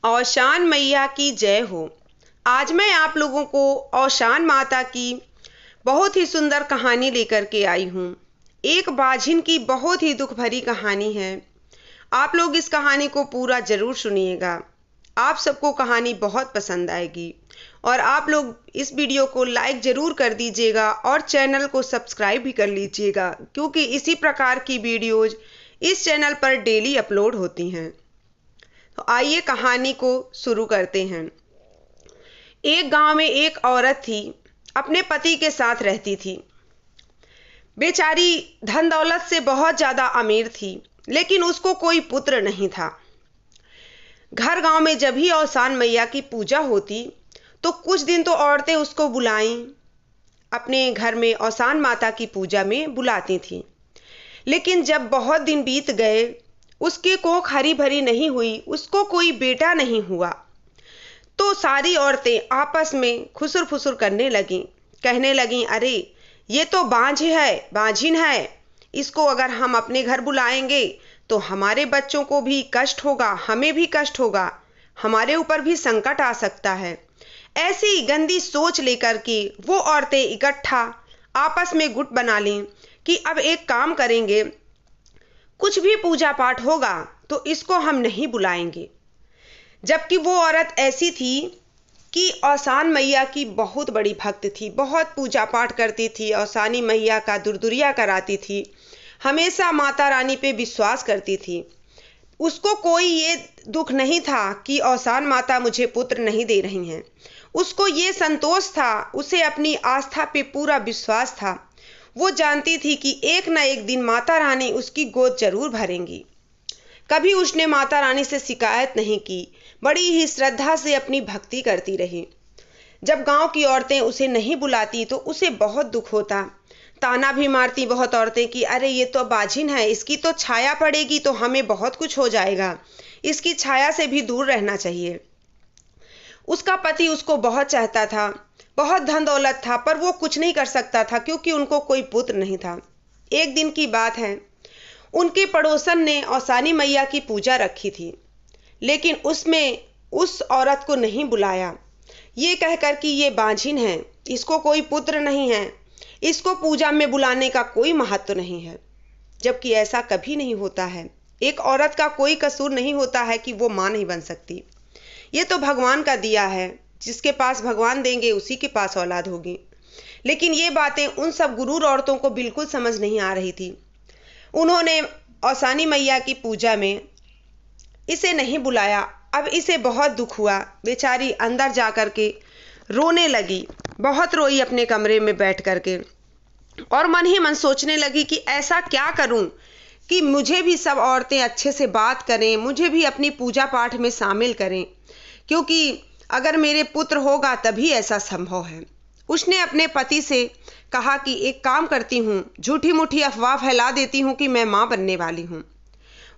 औशान मैया की जय हो। आज मैं आप लोगों को औशान माता की बहुत ही सुंदर कहानी लेकर के आई हूँ। एक बाझिन की बहुत ही दुख भरी कहानी है। आप लोग इस कहानी को पूरा जरूर सुनिएगा। आप सबको कहानी बहुत पसंद आएगी और आप लोग इस वीडियो को लाइक जरूर कर दीजिएगा और चैनल को सब्सक्राइब भी कर लीजिएगा, क्योंकि इसी प्रकार की वीडियोज इस चैनल पर डेली अपलोड होती हैं। तो आइए कहानी को शुरू करते हैं। एक गांव में एक औरत थी, अपने पति के साथ रहती थी। बेचारी धन दौलत से बहुत ज़्यादा अमीर थी, लेकिन उसको कोई पुत्र नहीं था। घर गांव में जब भी औशान मैया की पूजा होती तो कुछ दिन तो औरतें उसको बुलाईं, अपने घर में औशान माता की पूजा में बुलाती थीं। लेकिन जब बहुत दिन बीत गए, उसकी कोख हरी भरी नहीं हुई, उसको कोई बेटा नहीं हुआ, तो सारी औरतें आपस में खुसुर फुसुर करने लगीं, कहने लगीं, अरे ये तो बांझिन है, इसको अगर हम अपने घर बुलाएंगे तो हमारे बच्चों को भी कष्ट होगा, हमें भी कष्ट होगा, हमारे ऊपर भी संकट आ सकता है। ऐसी गंदी सोच लेकर के वो औरतें इकट्ठा आपस में गुट बना लीं कि अब एक काम करेंगे, कुछ भी पूजा पाठ होगा तो इसको हम नहीं बुलाएंगे। जबकि वो औरत ऐसी थी कि औशान मैया की बहुत बड़ी भक्त थी, बहुत पूजा पाठ करती थी, औशानी मैया का दुर्दुरिया कराती थी, हमेशा माता रानी पे विश्वास करती थी। उसको कोई ये दुख नहीं था कि औशान माता मुझे पुत्र नहीं दे रही हैं। उसको ये संतोष था, उसे अपनी आस्था पे पूरा विश्वास था। वो जानती थी कि एक न एक दिन माता रानी उसकी गोद जरूर भरेंगी। कभी उसने माता रानी से शिकायत नहीं की, बड़ी ही श्रद्धा से अपनी भक्ति करती रही। जब गांव की औरतें उसे नहीं बुलाती तो उसे बहुत दुख होता। ताना भी मारती बहुत औरतें कि अरे ये तो बाझिन है, इसकी तो छाया पड़ेगी तो हमें बहुत कुछ हो जाएगा, इसकी छाया से भी दूर रहना चाहिए। उसका पति उसको बहुत चाहता था, बहुत धन दौलत था, पर वो कुछ नहीं कर सकता था क्योंकि उनको कोई पुत्र नहीं था। एक दिन की बात है, उनके पड़ोसन ने औशानी मैया की पूजा रखी थी, लेकिन उसमें उस औरत को नहीं बुलाया, ये कहकर कि ये बांझिन है, इसको कोई पुत्र नहीं है, इसको पूजा में बुलाने का कोई महत्व नहीं है। जबकि ऐसा कभी नहीं होता है। एक औरत का कोई कसूर नहीं होता है कि वो माँ नहीं बन सकती। ये तो भगवान का दिया है, जिसके पास भगवान देंगे उसी के पास औलाद होगी। लेकिन ये बातें उन सब गुरूर औरतों को बिल्कुल समझ नहीं आ रही थी। उन्होंने औशानी मैया की पूजा में इसे नहीं बुलाया। अब इसे बहुत दुख हुआ। बेचारी अंदर जा कर के रोने लगी, बहुत रोई अपने कमरे में बैठ कर के, और मन ही मन सोचने लगी कि ऐसा क्या करूं कि मुझे भी सब औरतें अच्छे से बात करें, मुझे भी अपनी पूजा पाठ में शामिल करें, क्योंकि अगर मेरे पुत्र होगा तभी ऐसा संभव है। उसने अपने पति से कहा कि एक काम करती हूँ, झूठी मूठी अफवाह फैला देती हूँ कि मैं माँ बनने वाली हूँ।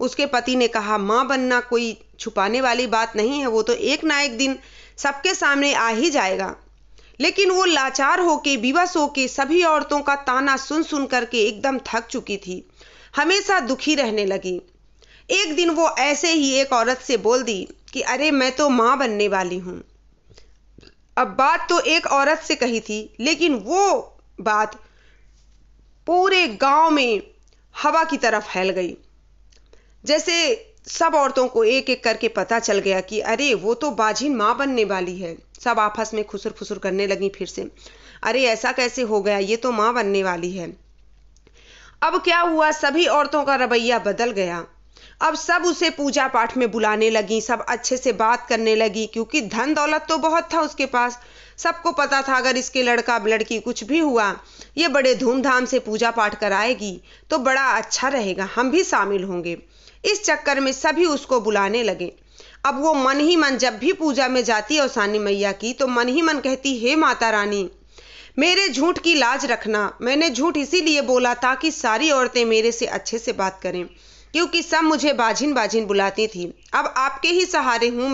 उसके पति ने कहा, माँ बनना कोई छुपाने वाली बात नहीं है, वो तो एक ना एक दिन सबके सामने आ ही जाएगा। लेकिन वो लाचार होके, विवश होके सभी औरतों का ताना सुन सुन करके एकदम थक चुकी थी, हमेशा दुखी रहने लगी। एक दिन वो ऐसे ही एक औरत से बोल दी कि अरे मैं तो माँ बनने वाली हूँ। अब बात तो एक औरत से कही थी, लेकिन वो बात पूरे गांव में हवा की तरह फैल गई। जैसे सब औरतों को एक एक करके पता चल गया कि अरे वो तो बाझिन माँ बनने वाली है। सब आपस में खुसुर फुसुर करने लगी फिर से, अरे ऐसा कैसे हो गया, ये तो माँ बनने वाली है। अब क्या हुआ, सभी औरतों का रवैया बदल गया। अब सब उसे पूजा पाठ में बुलाने लगी, सब अच्छे से बात करने लगी, क्योंकि धन दौलत तो बहुत था उसके पास। सबको पता था अगर इसके लड़का लड़की कुछ भी हुआ, ये बड़े धूमधाम से पूजा पाठ कराएगी तो बड़ा अच्छा रहेगा, हम भी शामिल होंगे। इस चक्कर में सभी उसको बुलाने लगे। अब वो मन ही मन जब भी पूजा में जाती है औशानी मैया की, तो मन ही मन कहती, हे माता रानी, मेरे झूठ की लाज रखना। मैंने झूठ इसीलिए बोला ताकि सारी औरतें मेरे से अच्छे से बात करें, क्योंकि सब मुझे बाझिन बाझिन बुलाती थी। अब आपके ही सहारे हूँ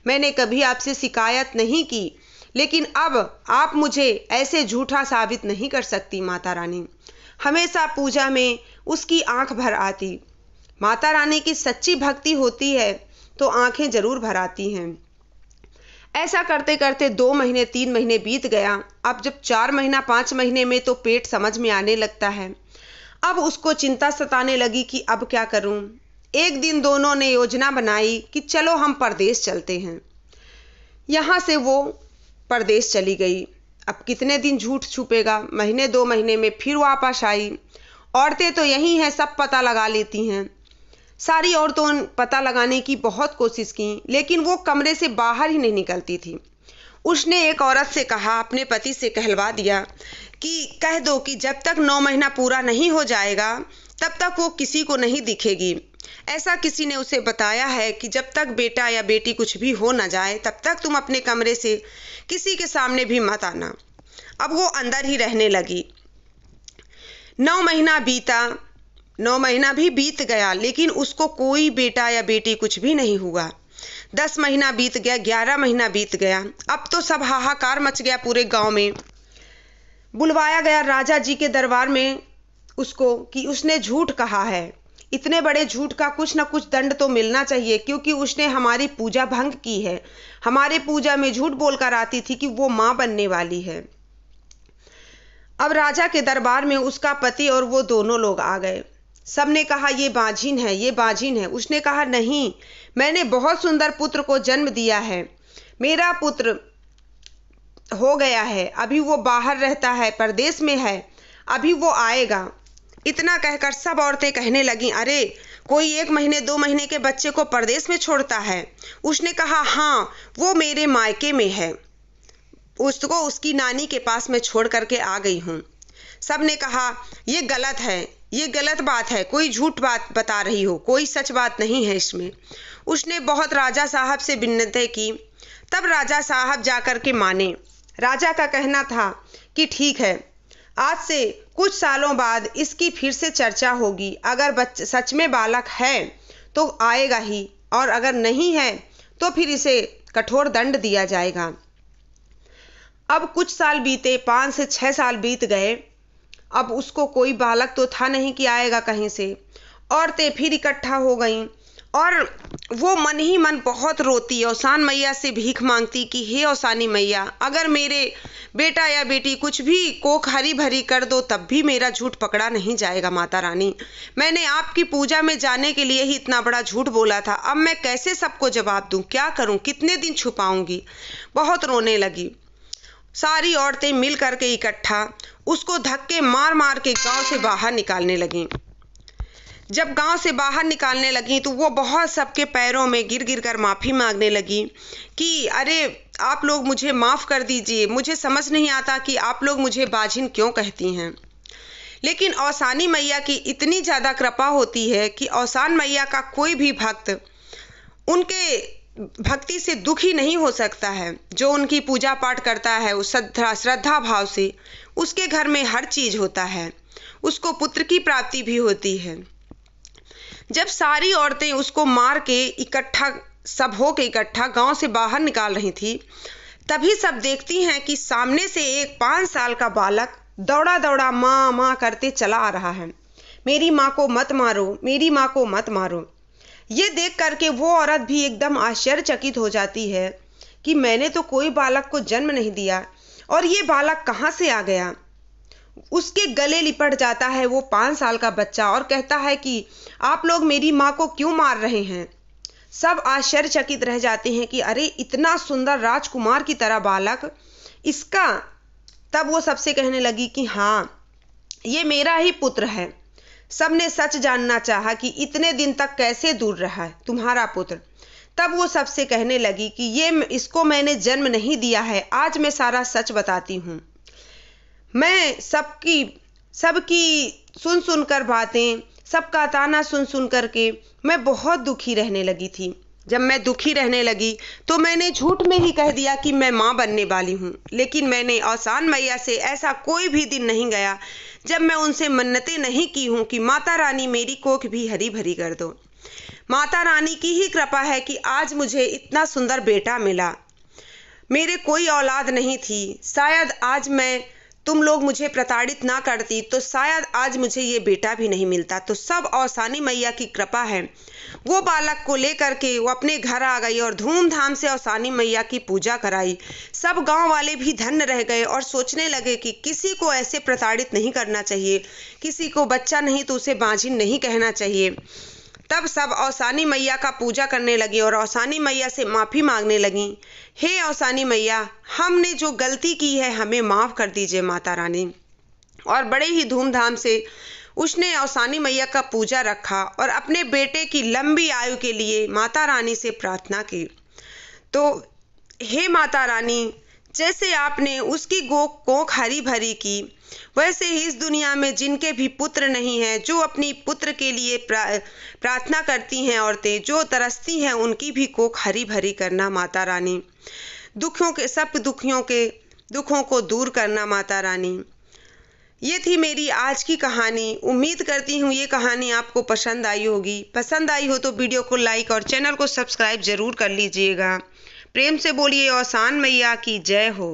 मैंने कभी आपसे शिकायत नहीं की, लेकिन अब आप मुझे ऐसे झूठा साबित नहीं कर सकती। माता रानी हमेशा पूजा में उसकी आंख भर आती। माता रानी की सच्ची भक्ति होती है तो आंखें जरूर भर आती हैं। ऐसा करते करते 2 महीने 3 महीने बीत गया। अब जब 4 महीना 5 महीने में तो पेट समझ में आने लगता है। अब उसको चिंता सताने लगी कि अब क्या करूं। एक दिन दोनों ने योजना बनाई कि चलो हम परदेश चलते हैं। यहाँ से वो परदेश चली गई। अब कितने दिन झूठ छुपेगा। महीने 2 महीने में फिर वापस आई। औरतें तो यही हैं, सब पता लगा लेती हैं। सारी औरतों ने पता लगाने की बहुत कोशिश की, लेकिन वो कमरे से बाहर ही नहीं निकलती थी। उसने एक औरत से कहा, अपने पति से कहलवा दिया कि कह दो कि जब तक 9 महीना पूरा नहीं हो जाएगा तब तक वो किसी को नहीं दिखेगी। ऐसा किसी ने उसे बताया है कि जब तक बेटा या बेटी कुछ भी हो न जाए तब तक तुम अपने कमरे से किसी के सामने भी मत आना। अब वो अंदर ही रहने लगी। 9 महीना बीता, 9 महीना भी बीत गया, लेकिन उसको कोई बेटा या बेटी कुछ भी नहीं हुआ। 10 महीना बीत गया, 11 महीना बीत गया। अब तो सब हाहाकार मच गया पूरे गांव में। बुलवाया गया राजा जी के दरबार में उसको कि उसने झूठ कहा है। इतने बड़े झूठ का कुछ न कुछ दंड तो मिलना चाहिए, क्योंकि उसने हमारी पूजा भंग की है। हमारे पूजा में झूठ बोलकर आती थी कि वो माँ बनने वाली है। अब राजा के दरबार में उसका पति और वो दोनों लोग आ गए। सबने कहा ये बाझिन है, ये बाझिन है। उसने कहा नहीं, मैंने बहुत सुंदर पुत्र को जन्म दिया है। मेरा पुत्र हो गया है, अभी वो बाहर रहता है, परदेश में है, अभी वो आएगा। इतना कहकर सब औरतें कहने लगीं, अरे कोई 1 महीने 2 महीने के बच्चे को परदेश में छोड़ता है। उसने कहा हाँ, वो मेरे मायके में है, उसको उसकी नानी के पास मैं छोड़ करके आ गई हूँ। सब ने कहा ये गलत है, ये गलत बात है, कोई झूठ बात बता रही हो, कोई सच बात नहीं है इसमें। उसने बहुत राजा साहब से विनती की, तब राजा साहब जाकर के माने। राजा का कहना था कि ठीक है, आज से कुछ सालों बाद इसकी फिर से चर्चा होगी। अगर सच में बालक है तो आएगा ही, और अगर नहीं है तो फिर इसे कठोर दंड दिया जाएगा। अब कुछ साल बीते, 5 से 6 साल बीत गए। अब उसको कोई बालक तो था नहीं कि आएगा कहीं से। औरतें फिर इकट्ठा हो गईं और वो मन ही मन बहुत रोती, औसान मैया से भीख मांगती कि हे औसानी मैया, अगर मेरे बेटा या बेटी कुछ भी कोख हरी भरी कर दो तब भी मेरा झूठ पकड़ा नहीं जाएगा। माता रानी, मैंने आपकी पूजा में जाने के लिए ही इतना बड़ा झूठ बोला था, अब मैं कैसे सबको जवाब दूं, क्या करूं, कितने दिन छुपाऊंगी। बहुत रोने लगी। सारी औरतें मिल करके इकट्ठा उसको धक्के मार मार के गांव से बाहर निकालने लगीं। जब गांव से बाहर निकालने लगी तो वो बहुत सबके पैरों में गिर गिर कर माफ़ी मांगने लगी कि अरे आप लोग मुझे माफ़ कर दीजिए, मुझे समझ नहीं आता कि आप लोग मुझे बाझिन क्यों कहती हैं। लेकिन औसानी मैया की इतनी ज़्यादा कृपा होती है कि औसान मैया का कोई भी भक्त उनके भक्ति से दुखी नहीं हो सकता है। जो उनकी पूजा पाठ करता है उस श्रद्धा भाव से, उसके घर में हर चीज़ होता है, उसको पुत्र की प्राप्ति भी होती है। जब सारी औरतें उसको मार के इकट्ठा, सब हो के इकट्ठा गांव से बाहर निकाल रही थी, तभी सब देखती हैं कि सामने से एक 5 साल का बालक दौड़ा दौड़ा माँ माँ करते चला आ रहा है। मेरी माँ को मत मारो, मेरी माँ को मत मारो। ये देख करके वो औरत भी एकदम आश्चर्यचकित हो जाती है कि मैंने तो कोई बालक को जन्म नहीं दिया और ये बालक कहाँ से आ गया। उसके गले लिपट जाता है वो 5 साल का बच्चा और कहता है कि आप लोग मेरी माँ को क्यों मार रहे हैं। सब आश्चर्यचकित रह जाते हैं कि अरे इतना सुंदर राजकुमार की तरह बालक इसका। तब वो सबसे कहने लगी कि हाँ, ये मेरा ही पुत्र है। सबने सच जानना चाहा कि इतने दिन तक कैसे दूर रहा है तुम्हारा पुत्र। तब वो सबसे कहने लगी कि ये इसको मैंने जन्म नहीं दिया है, आज मैं सारा सच बताती हूँ। मैं सबकी सुन सुन कर बातें, सबका ताना सुन सुन करके मैं बहुत दुखी रहने लगी थी। जब मैं दुखी रहने लगी तो मैंने झूठ में ही कह दिया कि मैं माँ बनने वाली हूँ। लेकिन मैंने औसान मैया से ऐसा कोई भी दिन नहीं गया जब मैं उनसे मन्नतें नहीं की हूँ कि माता रानी मेरी कोख भी हरी भरी कर दो। माता रानी की ही कृपा है कि आज मुझे इतना सुंदर बेटा मिला। मेरे कोई औलाद नहीं थी, शायद आज मैं तुम लोग मुझे प्रताड़ित ना करती तो शायद आज मुझे ये बेटा भी नहीं मिलता। तो सब औसानी मैया की कृपा है। वो बालक को लेकर के वो अपने घर आ गई और धूमधाम से औसानी मैया की पूजा कराई। सब गांव वाले भी धन्य रह गए और सोचने लगे कि किसी को ऐसे प्रताड़ित नहीं करना चाहिए, किसी को बच्चा नहीं तो उसे बांझिन नहीं कहना चाहिए। तब सब औसानी मैया का पूजा करने लगी और औसानी मैया से माफ़ी मांगने लगी। हे औसानी मैया, हमने जो गलती की है हमें माफ़ कर दीजिए माता रानी। और बड़े ही धूमधाम से उसने औसानी मैया का पूजा रखा और अपने बेटे की लंबी आयु के लिए माता रानी से प्रार्थना की। तो हे माता रानी, जैसे आपने उसकी कोख हरी भरी की, वैसे ही इस दुनिया में जिनके भी पुत्र नहीं हैं, जो अपनी पुत्र के लिए प्रार्थना करती हैं, औरतें जो तरसती हैं, उनकी भी कोख हरी भरी करना माता रानी। सब दुखों को दूर करना माता रानी। ये थी मेरी आज की कहानी। उम्मीद करती हूँ ये कहानी आपको पसंद आई होगी। पसंद आई हो तो वीडियो को लाइक और चैनल को सब्सक्राइब जरूर कर लीजिएगा। प्रेम से बोलिए औसान मैया की जय हो।